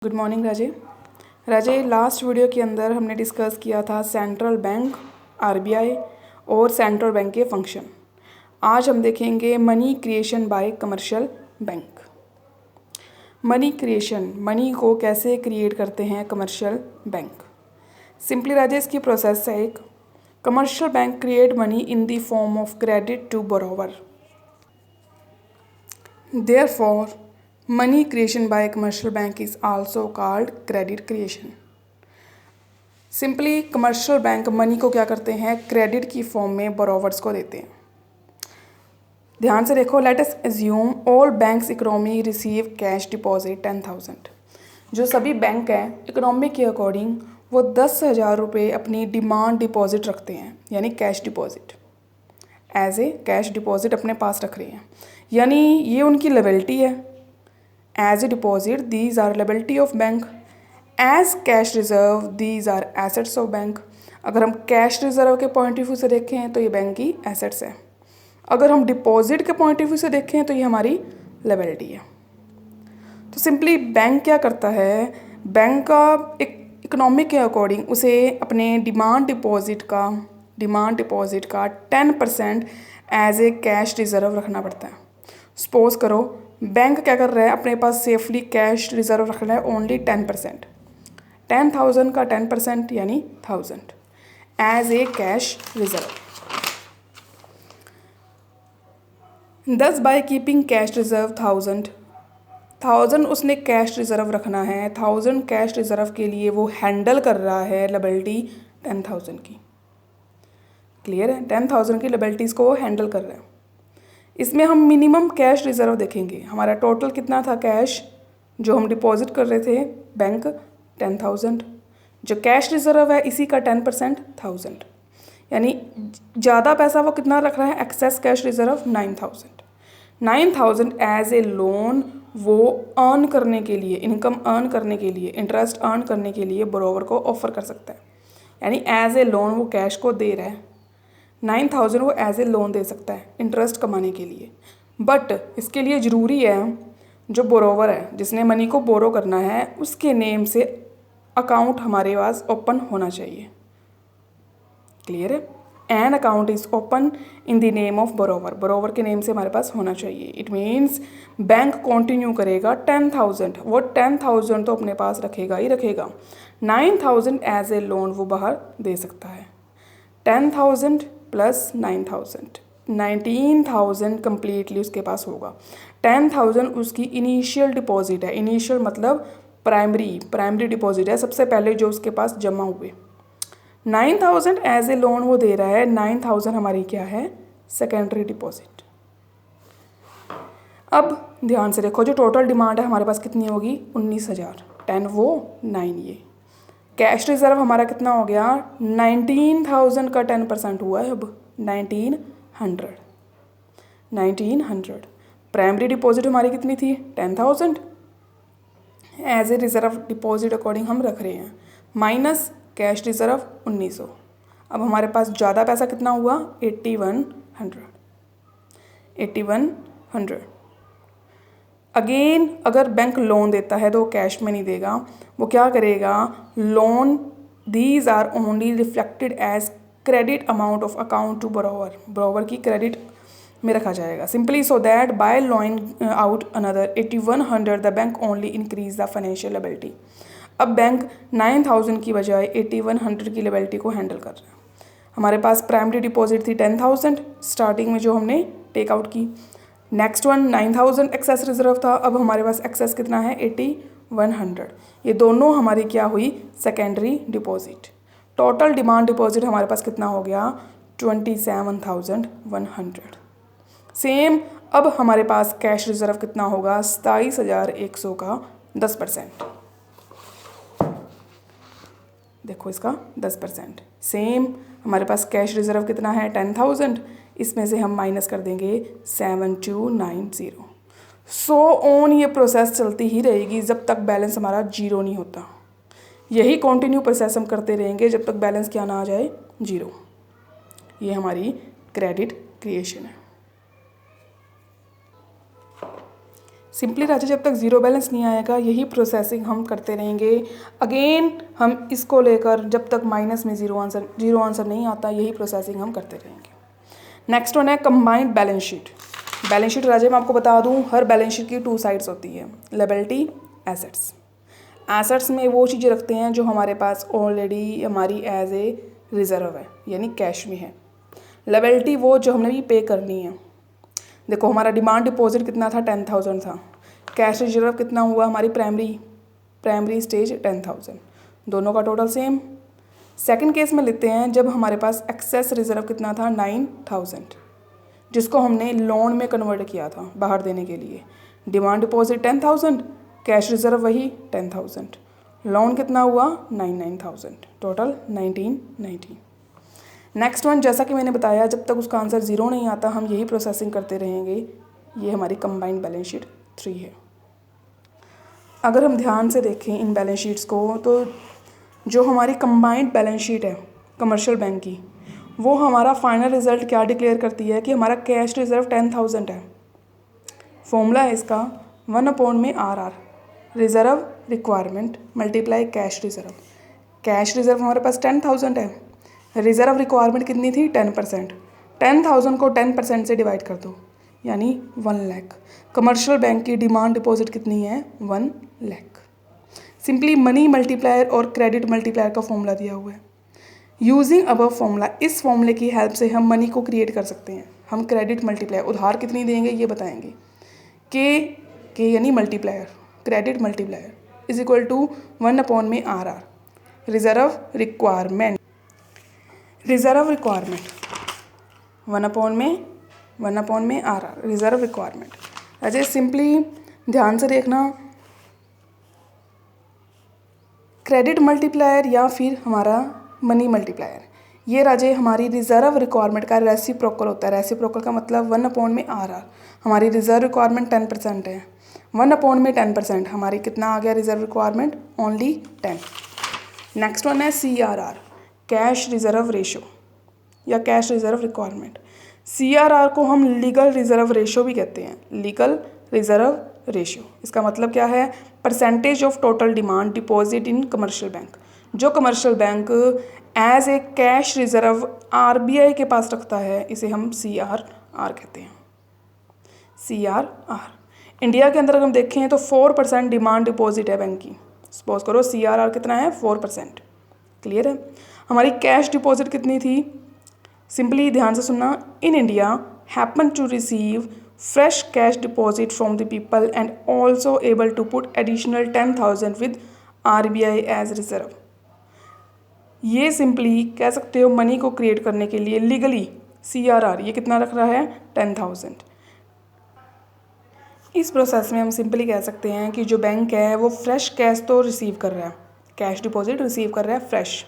Good morning राजे last video के अंदर हमने डिस्कस किया था सेंट्रल बैंक, आरबीआई और सेंट्रल बैंक के फंक्शन। आज हम देखेंगे money creation bye commercial bank. Money creation, money को कैसे क्रिएट करते हैं कमर्शियल बैंक। सिंपली राजे इसकी प्रोसेस है एक, commercial bank create money in the form of credit to borrower. Therefore, money creation by a commercial bank is also called credit creation. Simply commercial bank money को क्या करते हैं, credit की form में borrowers को देते हैं। ध्यान से देखो, let us assume all banks economy receive cash deposit 10,000। जो सभी बैंक हैं इकोनॉमी के अकॉर्डिंग वो 10,000 रुपये अपनी डिमांड डिपॉजिट रखते हैं, यानी cash deposit as a cash deposit अपने पास रख रहे हैं, यानी ये उनकी लायबिलिटी है। As a deposit these are liability of bank, as cash reserve these are assets of bank. अगर हम कैश रिजर्व के पॉइंट ऑफ व्यू से देखें तो ये बैंक की एसेट्स है, अगर हम डिपॉजिट के पॉइंट ऑफ व्यू से देखें तो ये हमारी लायबिलिटी है। तो सिंपली बैंक क्या करता है, बैंक का एक इकोनॉमिक के अकॉर्डिंग उसे अपने डिमांड डिपॉजिट का 10% एज ए कैश रिजर्व रखना पड़ता है। सपोज करो बैंक क्या कर रहा है, अपने पास सेफली कैश रिजर्व रख रहा है ओनली 10%, 10,000 का 10% यानी 1,000 एज ए कैश रिजर्व। दस बाय कीपिंग कैश रिजर्व 1,000 उसने कैश रिजर्व रखना है। 1,000 कैश रिजर्व के लिए वो हैंडल कर रहा है लायबिलिटी 10,000 की। क्लियर है, 10,000 की लायबिलिटीज़ को वो हैंडल कर रहा है। इसमें हम मिनिमम कैश रिजर्व देखेंगे, हमारा टोटल कितना था कैश जो हम डिपॉजिट कर रहे थे बैंक 10,000, जो कैश रिजर्व है इसी का 10% 1,000, यानी ज़्यादा पैसा वो कितना रख रहा है, excess cash reserve 9,000 as a loan वो अर्न करने के लिए, इनकम अर्न करने के लिए, इंटरेस्ट अर्न करने के लिए बोरोवर को ऑफर कर सकता है, यानी एज ए लोन वो कैश को दे रहा है। 9,000 वो एज ए लोन दे सकता है इंटरेस्ट कमाने के लिए, बट इसके लिए ज़रूरी है जो बोरोवर है जिसने मनी को बोरो करना है उसके नेम से अकाउंट हमारे पास ओपन होना चाहिए। क्लियर है, an account is open in the name of borrower के नेम से हमारे पास होना चाहिए। इट मीन्स बैंक कंटिन्यू करेगा 10,000, वो 10,000 तो अपने पास रखेगा ही रखेगा, 9,000 एज ए लोन वो बाहर दे सकता है। 10,000 प्लस 9,000 19,000 कम्प्लीटली उसके पास होगा। 10,000 उसकी इनिशियल डिपॉजिट है, इनिशियल मतलब प्राइमरी डिपॉजिट है, सबसे पहले जो उसके पास जमा हुए। 9,000 एज ए लोन वो दे रहा है, 9,000 हमारी क्या है, सेकेंडरी डिपॉजिट। अब ध्यान से देखो, जो टोटल डिमांड है हमारे पास कितनी होगी, 19,000, 10 वो 9 ये। कैश रिजर्व हमारा कितना हो गया, 19,000 का 10% हुआ है अब 1,900। प्राइमरी डिपॉजिट हमारी कितनी थी, 10,000 as a reserve deposit according हम रख रहे हैं, माइनस कैश रिजर्व 1,900। अब हमारे पास ज़्यादा पैसा कितना हुआ, 8,100। अगेन अगर बैंक लोन देता है तो कैश में नहीं देगा, वो क्या करेगा, loan these are only reflected as credit amount of account to borrower की क्रेडिट में रखा जाएगा। Simply so that by loaning out another 8,100 the bank only increase the financial liability. अब बैंक 9,000 की बजाय 8,100 की लायबिलिटी को हैंडल कर रहा है। हमारे पास प्राइमरी डिपॉजिट थी 10,000 स्टार्टिंग में जो हमने टेक आउट की, नेक्स्ट वन 9,000 एक्सेस रिजर्व था, अब हमारे पास एक्सेस कितना है 8,100। ये दोनों हमारी क्या हुई, secondary deposit. Total demand deposit हमारे पास कितना हो गया, 27,100। सेम अब हमारे पास कैश रिजर्व कितना होगा, 27,100 का 10%। देखो इसका 10%। सेम हमारे पास कैश रिजर्व कितना है, 10,000, इसमें से हम माइनस कर देंगे 7,290। सो ऑन ये प्रोसेस चलती ही रहेगी जब तक बैलेंस हमारा जीरो नहीं होता। यही कंटिन्यू प्रोसेस हम करते रहेंगे जब तक बैलेंस क्या ना आ जाए, जीरो। ये हमारी क्रेडिट क्रिएशन है। सिंपली राजा जब तक ज़ीरो बैलेंस नहीं आएगा यही प्रोसेसिंग हम करते रहेंगे। अगेन हम इसको लेकर जब तक माइनस में ज़ीरो आंसर नहीं आता यही प्रोसेसिंग हम करते रहेंगे। नेक्स्ट वन है combined balance sheet. Balance sheet राजा मैं आपको बता दूं हर बैलेंस शीट की टू साइड्स होती है, लायबिलिटी, एसेट्स। एसेट्स में वो चीज़ें रखते हैं जो हमारे पास ऑलरेडी हमारी एज ए रिज़र्व है यानी कैश में है। लायबिलिटी वो जो हमने भी पे करनी है। देखो हमारा डिमांड डिपॉजिट कितना था 10,000 था, कैश रिजर्व कितना हुआ हमारी प्राइमरी स्टेज 10,000, दोनों का टोटल सेम। सेकंड केस में लेते हैं जब हमारे पास एक्सेस रिजर्व कितना था 9,000, जिसको हमने लोन में कन्वर्ट किया था बाहर देने के लिए। डिमांड डिपॉजिट 10,000, कैश रिजर्व वही 10,000, लोन कितना हुआ 9,000, टोटल 1990। नेक्स्ट वन जैसा कि मैंने बताया जब तक उसका आंसर ज़ीरो नहीं आता हम यही प्रोसेसिंग करते रहेंगे। ये हमारी कंबाइंड बैलेंस शीट 3 है। अगर हम ध्यान से देखें इन बैलेंस शीट्स को तो जो हमारी कंबाइंड बैलेंस शीट है कमर्शियल बैंक की, वो हमारा फाइनल रिजल्ट क्या डिक्लेयर करती है कि हमारा कैश रिजर्व 10,000 है। फॉर्मूला है इसका 1/RR, reserve requirement multiply cash reserve. Cash reserve हमारे पास 10,000 है, रिज़र्व रिक्वायरमेंट कितनी थी 10%। 10,000 को 10% से डिवाइड कर दो यानी 1 लाख। कमर्शियल बैंक की डिमांड डिपॉजिट कितनी है 1 लाख। सिंपली मनी मल्टीप्लायर और क्रेडिट मल्टीप्लायर का फॉर्मूला दिया हुआ है। यूजिंग अबव फॉर्मूला, इस फॉर्मूले की हेल्प से हम मनी को क्रिएट कर सकते हैं। हम क्रेडिट मल्टीप्लायर उधार कितनी देंगे ये बताएंगे। के यानी multiplier, credit multiplier is equal to 1/RR, reserve requirement 1/RR, reserve requirement. Ajay simply ध्यान से देखना, क्रेडिट मल्टीप्लायर या फिर हमारा मनी मल्टीप्लायर, ये राजे हमारी रिजर्व रिक्वायरमेंट का रेसिप्रोकल होता है। रेसिप्रोकल का मतलब 1/RR। हमारी रिजर्व रिक्वायरमेंट 10% है, 1/10% हमारी कितना आ गया reserve requirement only 10। Next one है CRR, कैश रिजर्व रेशो या कैश रिजर्व रिक्वायरमेंट। CRR को हम लीगल रिजर्व रेशो भी कहते हैं, लीगल रिजर्व रेशो। इसका मतलब क्या है, percentage of total demand deposit in commercial bank. जो commercial bank as a cash reserve RBI के पास रखता है इसे हम CRR कहते हैं। CRR इंडिया के अंदर अगर हम देखें तो 4% डिमांड डिपॉजिट है बैंक की। सपोज करो CRR कितना है 4%। क्लियर है। हमारी कैश डिपॉजिट कितनी थी, सिंपली ध्यान से सुनना, in India happen to receive fresh cash deposit from the people and also able to put additional 10,000 with RBI as reserve. ये सिंपली कह सकते हो मनी को क्रिएट करने के लिए लीगली CRR ये कितना रख रहा है 10,000। इस प्रोसेस में हम सिंपली कह सकते हैं कि जो बैंक है वो फ्रेश कैश तो रिसीव कर रहा है, कैश डिपॉजिट रिसीव कर रहा है फ्रेश,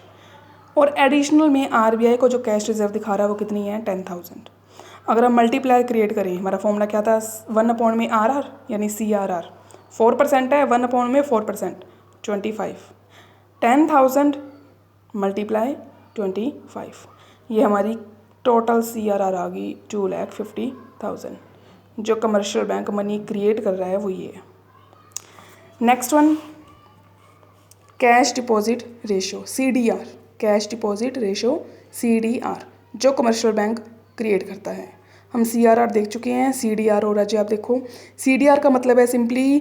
और एडिशनल में RBI को जो कैश रिजर्व दिखा रहा है वो कितनी है 10,000। अगर हम मल्टीप्लायर क्रिएट करें, हमारा फॉर्मूला क्या था 1/RR यानी CRR 4% है, 1/4% 25, 10,000 मल्टीप्लाई 25, ये हमारी टोटल CRR आ गई 2,50,000। जो कमर्शियल बैंक मनी क्रिएट कर रहा है वो ये है। Next one cash deposit ratio CDR, cash deposit ratio CDR जो कमर्शियल बैंक क्रिएट करता है। हम CRR देख चुके हैं, CDR और अजय आप देखो। CDR का मतलब है सिंपली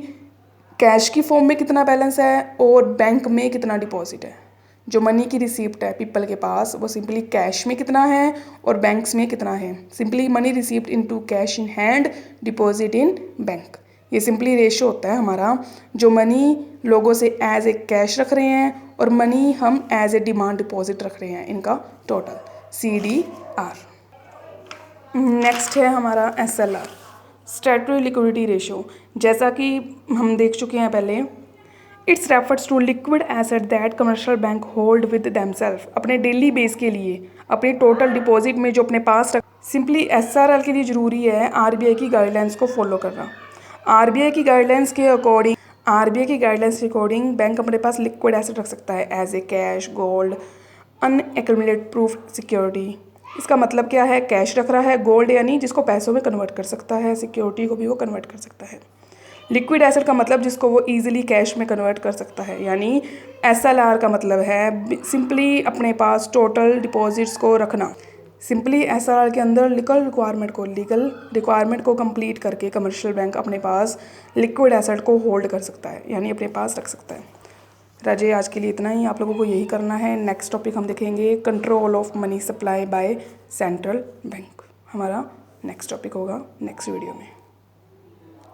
कैश की फॉर्म में कितना बैलेंस है और बैंक में कितना डिपॉजिट है। जो मनी की रिसीप्ट है पीपल के पास वो सिंपली कैश में कितना है और बैंक्स में कितना है। Simply money receipt into cash in hand, deposit in bank. ये सिंपली रेशो होता है हमारा, जो मनी लोगों से एज ए कैश रख रहे हैं और मनी हम एज ए डिमांड डिपॉजिट रख रहे हैं, इनका टोटल CDR। नेक्स्ट है हमारा SLR, स्टैट्यूटरी लिक्विडिटी रेशो। जैसा कि हम देख चुके हैं पहले, it's refers to liquid asset that commercial bank hold with themselves, अपने डेली बेस के लिए अपने टोटल डिपॉजिट में जो अपने पास रख। सिंपली SRL के लिए ज़रूरी है RBI की गाइडलाइंस को फॉलो करना। RBI की गाइडलाइंस के अकॉर्डिंग बैंक अपने पास लिक्विड एसेट रख सकता है as a cash, gold, unaccumulated proof security. इसका मतलब क्या है, कैश रख रहा है, गोल्ड यानी जिसको पैसों में कन्वर्ट कर सकता है, सिक्योरिटी को भी वो कन्वर्ट कर सकता है। लिक्विड एसेट का मतलब जिसको वो ईजिली कैश में कन्वर्ट कर सकता है, यानी SLR का मतलब है सिंपली अपने पास टोटल डिपॉजिट्स को रखना। सिंपली SLR के अंदर लीगल रिक्वायरमेंट को कंप्लीट करके कमर्शियल बैंक अपने पास लिक्विड एसेट को होल्ड कर सकता है, यानी अपने पास रख सकता है। राजे आज के लिए इतना ही, आप लोगों को यही करना है। नेक्स्ट टॉपिक हम देखेंगे control of money supply by central bank. हमारा नेक्स्ट टॉपिक होगा नेक्स्ट वीडियो में।